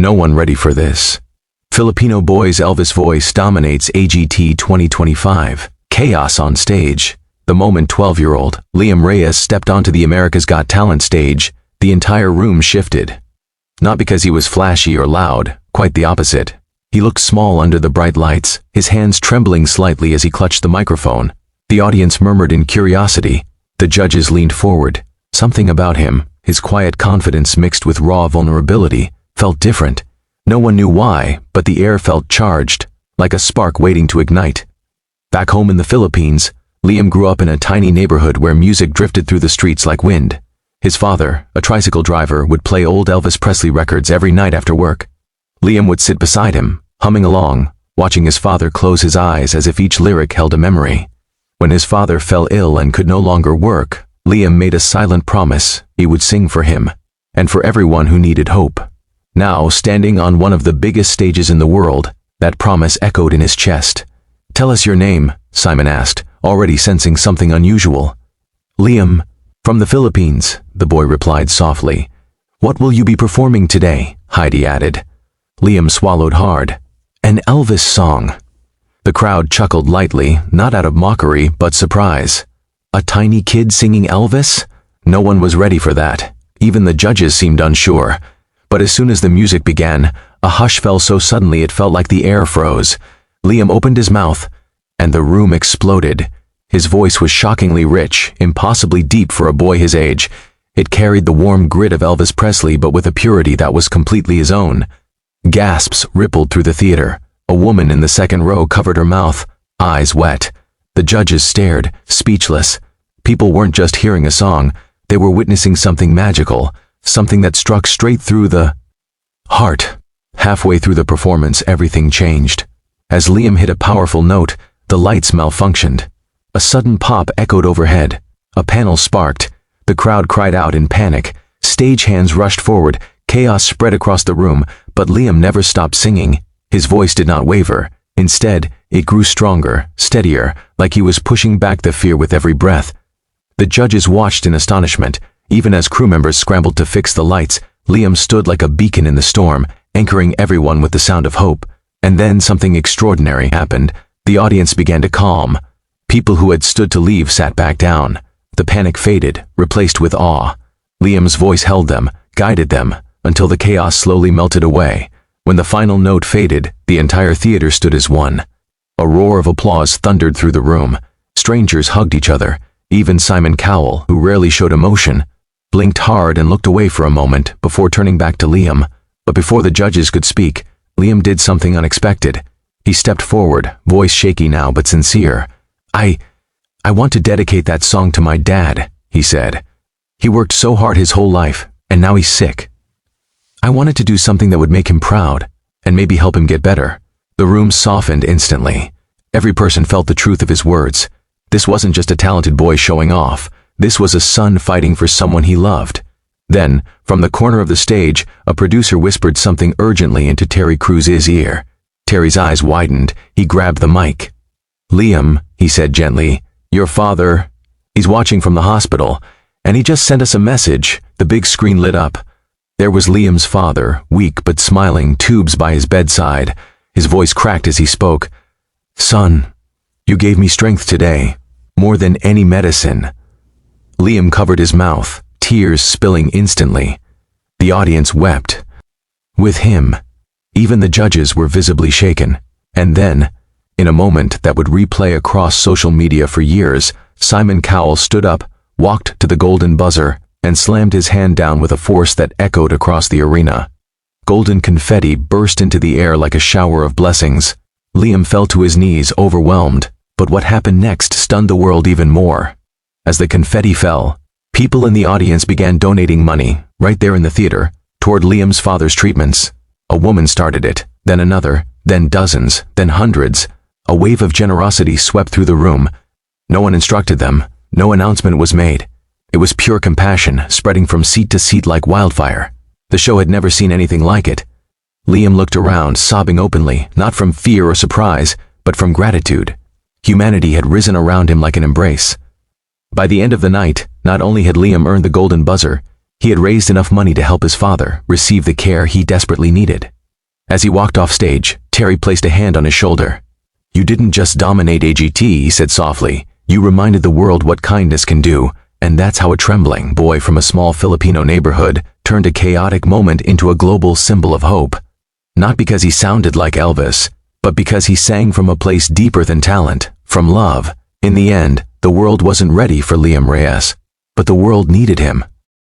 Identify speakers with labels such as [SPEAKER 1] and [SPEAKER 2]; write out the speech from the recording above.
[SPEAKER 1] No one ready for this. Filipino boy's Elvis voice dominates AGT 2025. Chaos on stage. The moment 12-year-old Liam Reyes stepped onto the America's Got Talent stage, the entire room shifted. Not because he was flashy or loud, quite the opposite. He looked small under the bright lights, his hands trembling slightly as he clutched the microphone. The audience murmured in curiosity. The judges leaned forward. Something about him, his quiet confidence mixed with raw vulnerability, felt different. No one knew why, but the air felt charged, like a spark waiting to ignite. Back home in the Philippines, Liam grew up in a tiny neighborhood where music drifted through the streets like wind. His father, a tricycle driver, would play old Elvis Presley records every night after work. Liam would sit beside him, humming along, watching his father close his eyes as if each lyric held a memory. When his father fell ill and could no longer work, Liam made a silent promise he would sing for him, and for everyone who needed hope. Now, standing on one of the biggest stages in the world, that promise echoed in his chest. "Tell us your name," Simon asked, already sensing something unusual. "Liam, from the Philippines," the boy replied softly. "What will you be performing today?" Heidi added. Liam swallowed hard. "An Elvis song." The crowd chuckled lightly, not out of mockery, but surprise. A tiny kid singing Elvis? No one was ready for that. Even the judges seemed unsure. But as soon as the music began, a hush fell so suddenly it felt like the air froze. Liam opened his mouth, and the room exploded. His voice was shockingly rich, impossibly deep for a boy his age. It carried the warm grit of Elvis Presley, but with a purity that was completely his own. Gasps rippled through the theater. A woman in the second row covered her mouth, eyes wet. The judges stared, speechless. People weren't just hearing a song, they were witnessing something magical, something that struck straight through the heart. Halfway through the performance, everything changed. As Liam hit a powerful note, the lights malfunctioned. A sudden pop echoed overhead. A panel sparked. The crowd cried out in panic. Stagehands rushed forward. Chaos spread across the room, but Liam never stopped singing. His voice did not waver. Instead, it grew stronger, steadier, like he was pushing back the fear with every breath. The judges watched in astonishment. Even as crew members scrambled to fix the lights, Liam stood like a beacon in the storm, anchoring everyone with the sound of hope. And then something extraordinary happened. The audience began to calm. People who had stood to leave sat back down. The panic faded, replaced with awe. Liam's voice held them, guided them, until the chaos slowly melted away. When the final note faded, the entire theater stood as one. A roar of applause thundered through the room. Strangers hugged each other. Even Simon Cowell, who rarely showed emotion, blinked hard and looked away for a moment before turning back to Liam. But before the judges could speak, Liam did something unexpected. He stepped forward, voice shaky now but sincere. I want to dedicate that song to my dad," he said. "He worked so hard his whole life, and now he's sick. I wanted to do something that would make him proud, and maybe help him get better." The room softened instantly. Every person felt the truth of his words. This wasn't just a talented boy showing off. This was a son fighting for someone he loved. Then, from the corner of the stage, a producer whispered something urgently into Terry Cruz's ear. Terry's eyes widened. He grabbed the mic. "Liam," he said gently, "your father, he's watching from the hospital, and he just sent us a message." The big screen lit up. There was Liam's father, weak but smiling, tubes by his bedside. His voice cracked as he spoke. "Son, you gave me strength today, more than any medicine." Liam covered his mouth, tears spilling instantly. The audience wept. With him, even the judges were visibly shaken. And then, in a moment that would replay across social media for years, Simon Cowell stood up, walked to the golden buzzer, and slammed his hand down with a force that echoed across the arena. Golden confetti burst into the air like a shower of blessings. Liam fell to his knees, overwhelmed, but what happened next stunned the world even more. As the confetti fell, people in the audience began donating money, right there in the theater, toward Liam's father's treatments. A woman started it, then another, then dozens, then hundreds. A wave of generosity swept through the room. No one instructed them, no announcement was made. It was pure compassion, spreading from seat to seat like wildfire. The show had never seen anything like it. Liam looked around, sobbing openly, not from fear or surprise, but from gratitude. Humanity had risen around him like an embrace. By the end of the night, not only had Liam earned the golden buzzer, he had raised enough money to help his father receive the care he desperately needed. As he walked off stage, Terry placed a hand on his shoulder. "You didn't just dominate AGT," he said softly. "You reminded the world what kindness can do." And that's how a trembling boy from a small Filipino neighborhood turned a chaotic moment into a global symbol of hope. Not because he sounded like Elvis, but because he sang from a place deeper than talent, from love. In the end, the world wasn't ready for Liam Reyes, but the world needed him.